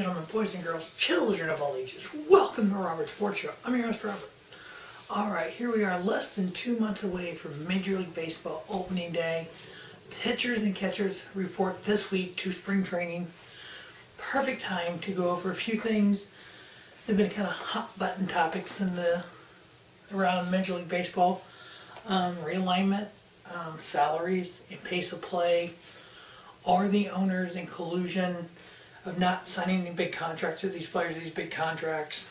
gentlemen, boys and girls, children of all ages, welcome to Robert's Sports Show. I'm your host, Robert. Alright, here we are less than 2 months away from Major League Baseball opening day. Pitchers and catchers report this week to spring training. Perfect time to go over a few things. They've been kind of hot button topics around Major League Baseball. Realignment, salaries, and pace of play. Are the owners in collusion of not signing big contracts with these players, these big contracts?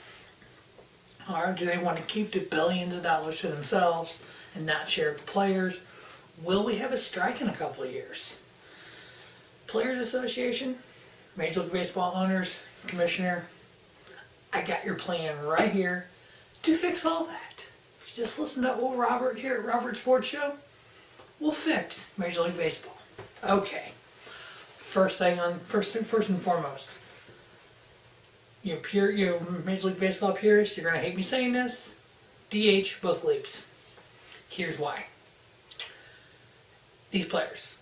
Or do they want to keep the billions of dollars to themselves and not share with the players? Will we have a strike in a couple of years? Players Association, Major League Baseball owners, commissioner, I got your plan right here to fix all that. If you just listen to old Robert here at Robert Sports Show, we'll fix Major League Baseball. Okay. First and foremost, you Major League Baseball purists, you're gonna hate me saying this. DH both leagues. Here's why. These players,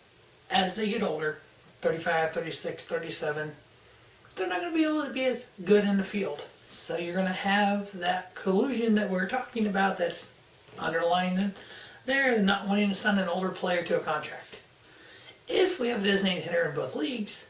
as they get older, 35, 36, 37, they're not gonna be able to be as good in the field. So you're gonna have that collusion that we're talking about that's underlying there, not wanting to sign an older player to a contract. If we have a designated hitter in both leagues,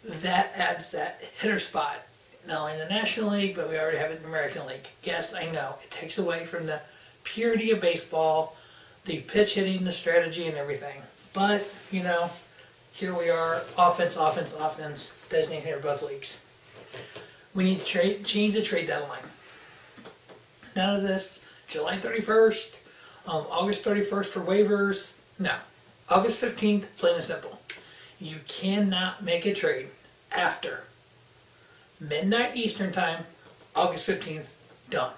that adds that hitter spot, not only in the National League, but we already have it in the American League. Yes, I know, it takes away from the purity of baseball, the pitch hitting, the strategy, and everything. But, here we are, offense, designated hitter in both leagues. We need to change the trade deadline. None of this, July 31st, August 31st for waivers, no. August 15th, plain and simple. You cannot make a trade after midnight Eastern time, August 15th, done.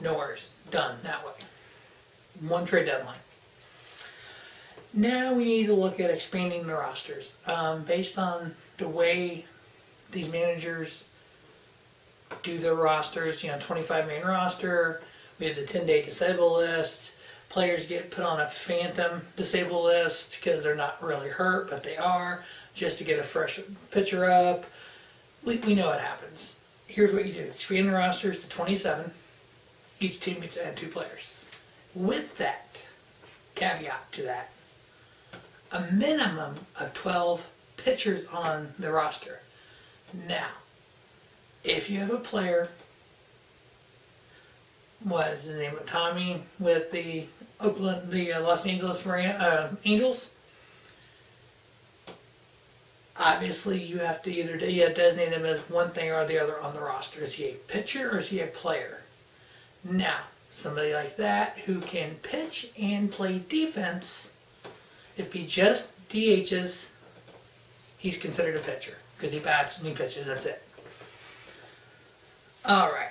No worries, done that way. One trade deadline. Now we need to look at expanding the rosters. Based on the way these managers do their rosters, 25-man roster, we have the 10-day disabled list. Players get put on a phantom disabled list because they're not really hurt, but they are, just to get a fresh pitcher up. We know what happens. Here's what you do. Expand the rosters to 27. Each team gets to add 2 players. With that, caveat to that, a minimum of 12 pitchers on the roster. Now, if you have a player, what is the name of Tommy with the Los Angeles Angels? Obviously, you have to either designate him as one thing or the other on the roster. Is he a pitcher or is he a player? Now, somebody like that who can pitch and play defense, if he just DHs, he's considered a pitcher because he bats and he pitches. That's it. All right.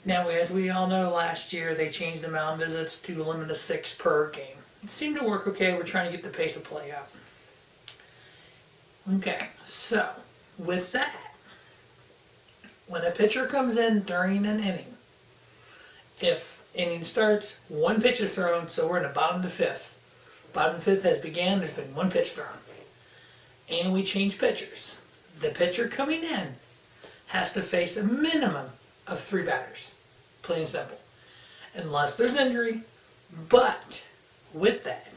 Now, as we all know, last year they changed the mound visits to a limit of 6 per game. It seemed to work okay. We're trying to get the pace of play up. Okay, so with that, when a pitcher comes in during an inning, if inning starts, 1 pitch is thrown, so we're in the bottom of the 5th. Bottom of the 5th has began, there's been 1 pitch thrown. And we change pitchers. The pitcher coming in has to face a minimum of 3 batters. Plain and simple. Unless there's injury. But with that,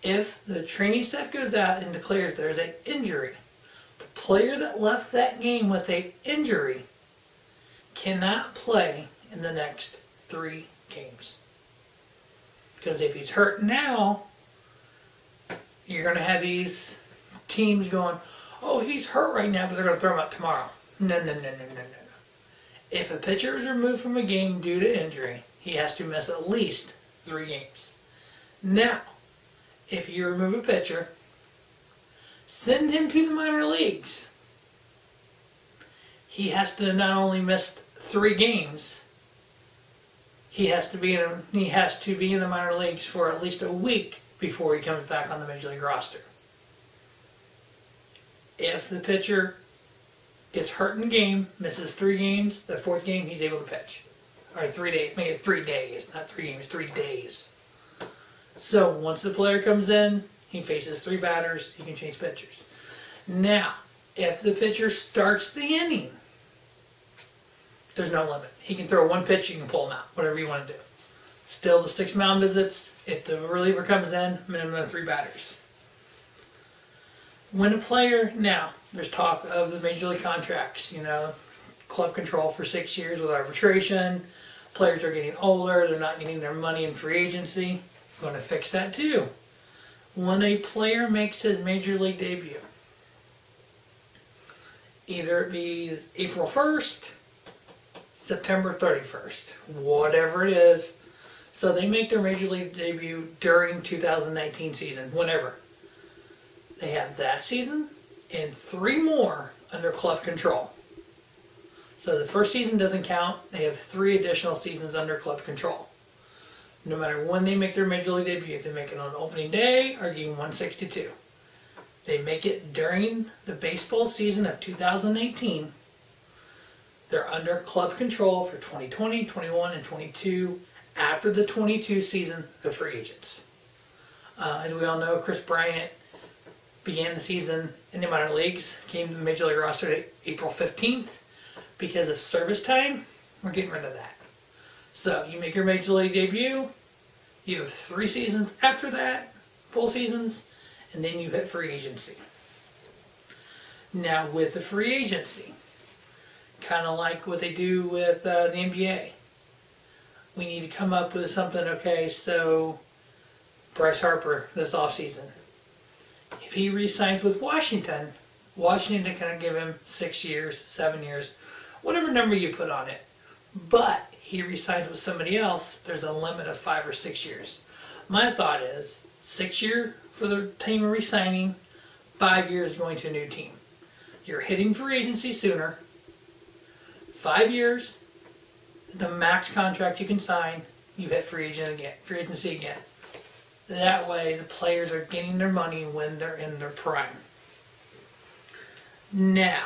if the training staff goes out and declares there's an injury, the player that left that game with an injury cannot play in the next 3 games. Because if he's hurt now, you're going to have these teams going, oh, he's hurt right now, but they're going to throw him out tomorrow. No. If a pitcher is removed from a game due to injury, he has to miss at least 3 games. Now, if you remove a pitcher, send him to the minor leagues. He has to not only miss 3 games, he has to be in the minor leagues for at least a week before he comes back on the Major League roster. If the pitcher gets hurt in the game, misses 3 games, the 4th game he's able to pitch. Or 3 days, make it 3 days, not 3 games, 3 days. So once the player comes in, he faces 3 batters, he can change pitchers. Now, If the pitcher starts the inning, there's no limit. He can throw one pitch, you can pull him out, whatever you want to do. Still the 6 mound visits. If the reliever comes in, minimum of 3 batters. When a player, now, there's talk of the major league contracts, club control for 6 years with arbitration. Players are getting older, they're not getting their money in free agency. Going to fix that too. When a player makes his major league debut, either it be April 1st, September 31st, whatever it is. So they make their major league debut during 2019 season, whenever. They have that season and 3 more under club control. So the first season doesn't count. They have 3 additional seasons under club control. No matter when they make their major league debut, they make it on opening day or game 162. They make it during the baseball season of 2018. They're under club control for 2020, 21, and 22. After the 22 season, they're free agents. As we all know, Chris Bryant began the season in the minor leagues, came to the major league roster April 15th. Because of service time, we're getting rid of that. So you make your major league debut, you have 3 seasons after that, full seasons, and then you hit free agency. Now with the free agency, kind of like what they do with the NBA, we need to come up with something. Okay, so Bryce Harper this offseason, if he re-signs with Washington can give him 6 years, 7 years, whatever number you put on it. But he re-signs with somebody else, there's a limit of 5 or 6 years. My thought is 6 years for the team re-signing, 5 years going to a new team. You're hitting free agency sooner. 5 years, the max contract you can sign, you hit free agency again. That way the players are getting their money when they're in their prime. Now,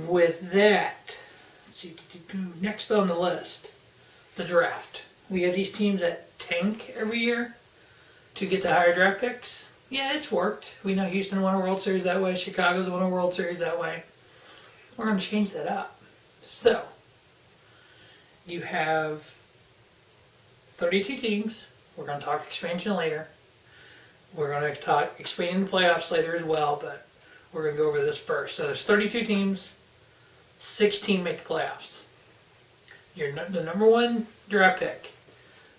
with that, let's see, next on the list, the draft. We have these teams that tank every year to get the higher draft picks. Yeah, it's worked. We know Houston won a World Series that way. Chicago's won a World Series that way. We're going to change that up. So, you have 32 teams. We're going to talk expansion later. We're going to talk expanding the playoffs later as well, but we're going to go over this first. So there's 32 teams. 16 make the playoffs. The number 1 draft pick,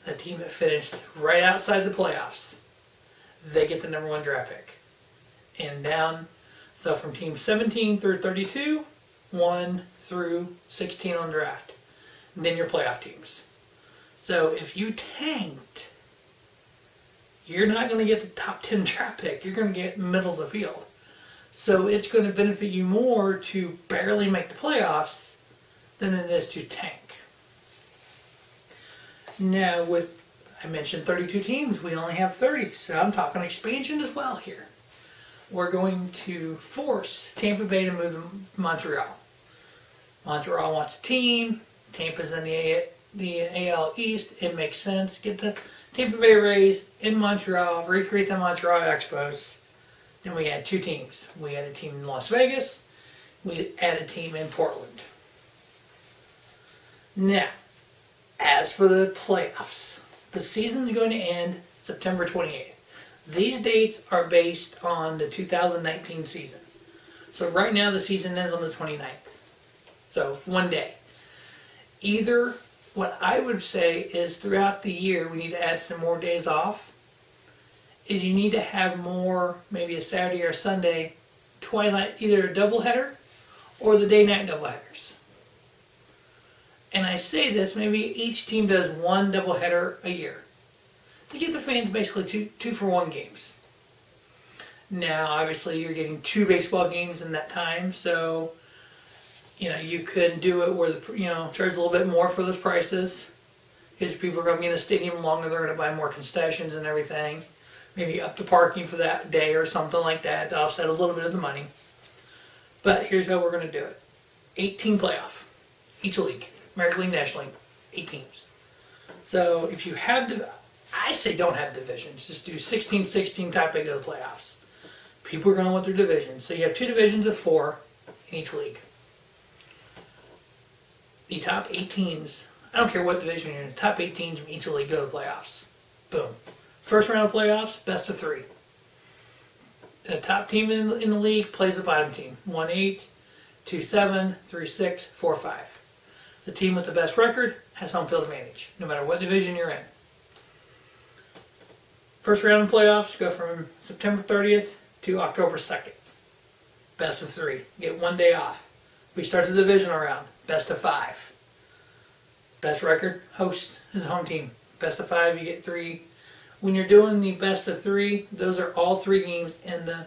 the team that finished right outside the playoffs, they get the number 1 draft pick. And down, so from team 17 through 32, 1 through 16 on draft. And then your playoff teams. So if you tanked, you're not going to get the top 10 draft pick. You're going to get middle of the field. So it's going to benefit you more to barely make the playoffs than it is to tank. Now, I mentioned 32 teams, we only have 30, so I'm talking expansion as well here. We're going to force Tampa Bay to move to Montreal. Montreal wants a team. Tampa's in the AL East. It makes sense. Get the Tampa Bay Rays in Montreal, recreate the Montreal Expos. Then we had 2 teams. We had a team in Las Vegas. We had a team in Portland. Now, as for the playoffs, the season's going to end September 28th. These dates are based on the 2019 season. So right now the season ends on the 29th. So 1 day. Either what I would say is throughout the year we need to add some more days off. Is you need to have more, maybe a Saturday or Sunday twilight, either a doubleheader or the day-night doubleheaders. And I say this, maybe each team does 1 doubleheader a year to give the fans basically two for 1 games. Now, obviously, you're getting 2 baseball games in that time, so you could do it where charge a little bit more for those prices because people are going to be in the stadium longer. They're going to buy more concessions and everything. Maybe up the parking for that day or something like that to offset a little bit of the money. But here's how we're going to do it. 18 playoff, each league. American League, National League, 8 teams. So if you have, I say don't have divisions. Just do 16-16 type of go to the playoffs. People are going to want their divisions. So you have 2 divisions of 4. in each league. The top 8 teams, I don't care what division you're in, the top 8 teams from each league go to the playoffs. Boom. First round of playoffs, best of 3. The top team in the league plays the bottom team. 1-8, 2-7, 3-6, 4-5. The team with the best record has home field advantage, no matter what division you're in. First round of playoffs go from September 30th to October 2nd. Best of 3. Get 1 day off. We start the divisional round. Best of 5. Best record, host is the home team. Best of 5, you get 3. When you're doing the best of 3, those are all 3 games in the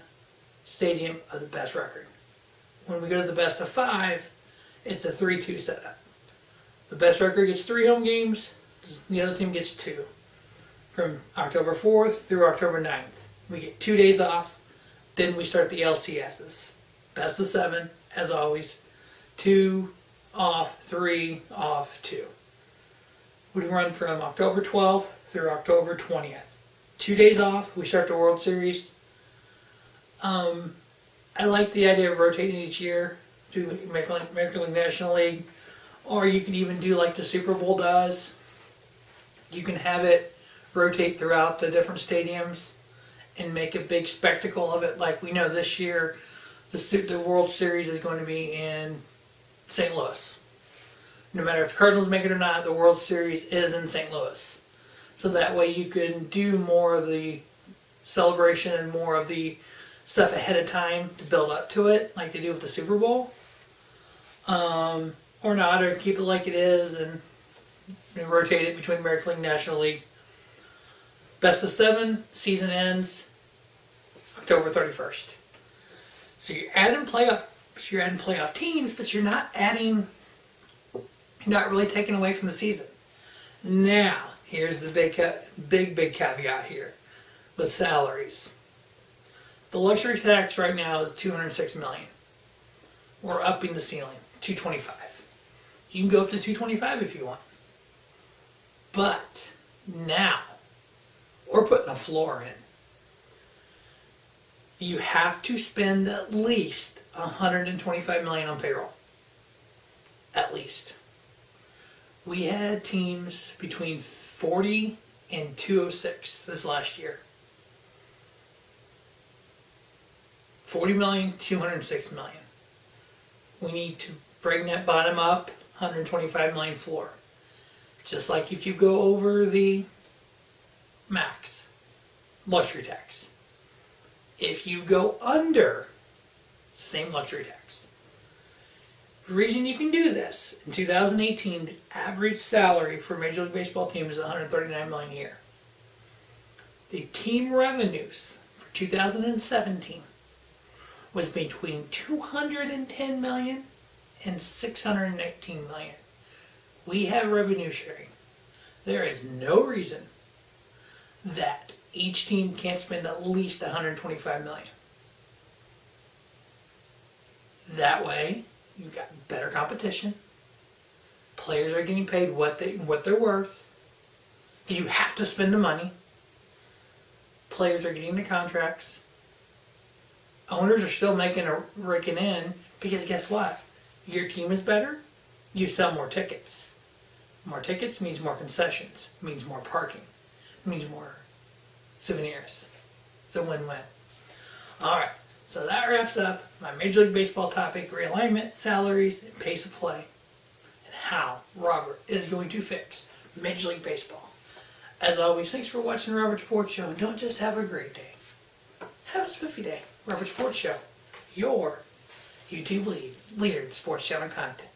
stadium of the best record. When we go to the best of 5, it's a 3-2 setup. The best record gets 3 home games, the other team gets 2. From October 4th through October 9th. We get 2 days off, then we start the LCSs. Best of 7, as always. 2 off, 3 off, 2. We run from October 12th through October 20th. 2 days off, we start the World Series. I like the idea of rotating each year to American League National League, or you can even do like the Super Bowl does. You can have it rotate throughout the different stadiums and make a big spectacle of it. Like we know this year, the World Series is going to be in St. Louis. No matter if the Cardinals make it or not, the World Series is in St. Louis. So that way you can do more of the celebration and more of the stuff ahead of time to build up to it, like they do with the Super Bowl. Or not, or keep it like it is and rotate it between American League and National League. Best of 7, season ends October 31st. So you're adding playoff teams, but you're not really taking away from the season. Now, here's the big caveat here with salaries. The luxury tax right now is $206 million. We're upping the ceiling, $225. You can go up to $225 if you want. But now, we're putting a floor in. You have to spend at least $125 million on payroll. At least. We had teams between 40 and 206 this last year. 40 million, 206 million. We need to bring that bottom up, 125 million floor. Just like if you go over the max luxury tax. If you go under, same luxury tax. The reason you can do this, in 2018, the average salary for a Major League Baseball team is $139 million a year. The team revenues for 2017 was between $210 million and $619 million. We have revenue sharing. There is no reason that each team can't spend at least $125 million. That way, you've got better competition. Players are getting paid what they're worth. You have to spend the money. Players are getting the contracts. Owners are still raking in because guess what? Your team is better. You sell more tickets. More tickets means more concessions. Means more parking. Means more souvenirs. It's a win-win. Alright, so that wraps up my Major League Baseball topic, realignment, salaries, and pace of play, and how Robert is going to fix Major League Baseball. As always, thanks for watching the Robert Sports Show, and don't just have a great day. Have a spiffy day. Robert Sports Show, your YouTube leader in sports channel content.